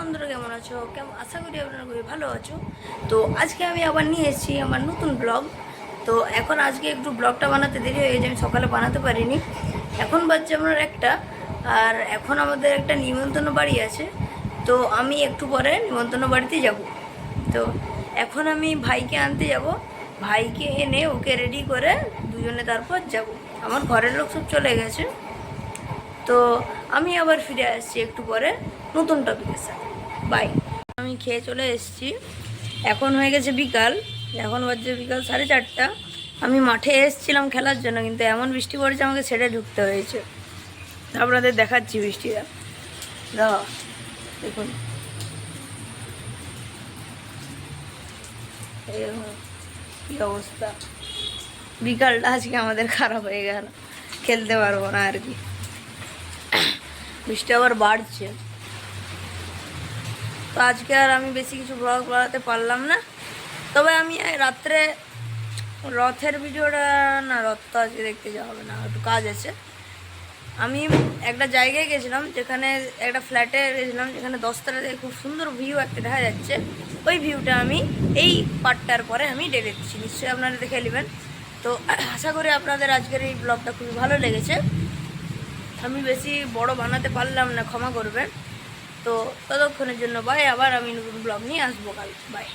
বন্ধুরা কেমন আছো? আশা করি আপনারা খুবই ভালো আছো। তো আজকে আমি আবার নিয়ে এসেছি আমার নতুন ব্লগ। তো এখন আজকে একটু ব্লগটা বানাতে দেরি হয়ে গেছে, আমি সকালে বানাতে পারিনি। এখন বাজছে আমার একটা, আর এখন আমাদের একটা নিমন্ত্রণ বাড়ি আছে। তো আমি একটু পরে নিমন্ত্রণ বাড়িতে যাব। তো এখন আমি ভাইকে আনতে যাব, ভাইকে এনে ওকে রেডি করে দুজনে তারপর যাব। আমার ঘরের লোক সব চলে গেছে। তো আমি আবার ফিরে আসছি একটু পরে নতুন টপিকের সাথে। বাই। আমি খেয়ে চলে এসেছি, এখন হয়ে গেছে বিকাল, এখন বাজছে বিকাল 4:30। আমি মাঠে এসেছিলাম খেলার জন্য, কিন্তু এমন বৃষ্টি পড়েছে আমাকে ছেড়ে ঢুকতে হয়েছে। আপনাদের দেখাচ্ছি বৃষ্টিটা, দেখুন কি অবস্থা। বিকালটা আজকে আমাদের খারাপ হয়ে গেল, খেলতে পারবো না আর কি। বৃষ্টি আবার বাড়ছে, তো আজকে আর আমি বেশি কিছু ব্লগ বানাতে পারলাম না। তবে আমি রাত্রে রথের ভিডিওটা, না রথ তো আজকে দেখতে যাওয়া হবে না, একটু কাজ আছে। আমি একটা জায়গায় গেছিলাম, যেখানে একটা ফ্ল্যাটে গেছিলাম, যেখানে 10তলা থেকে খুব সুন্দর ভিউ একটা দেখা যাচ্ছে। ওই ভিউটা আমি এই পার্টটার পরে আমি ডেলে দিচ্ছি, নিশ্চয়ই আপনারা দেখে নেবেন। তো আশা করি আপনাদের আজকের এই ব্লগটা খুবই ভালো লেগেছে। আমি বেশি বড় বানাতে পারলাম না, ক্ষমা করবেন। তো ততক্ষণের জন্য বাই, আবার আমি নতুন ব্লগ নিয়ে আসবো কাল। বাই।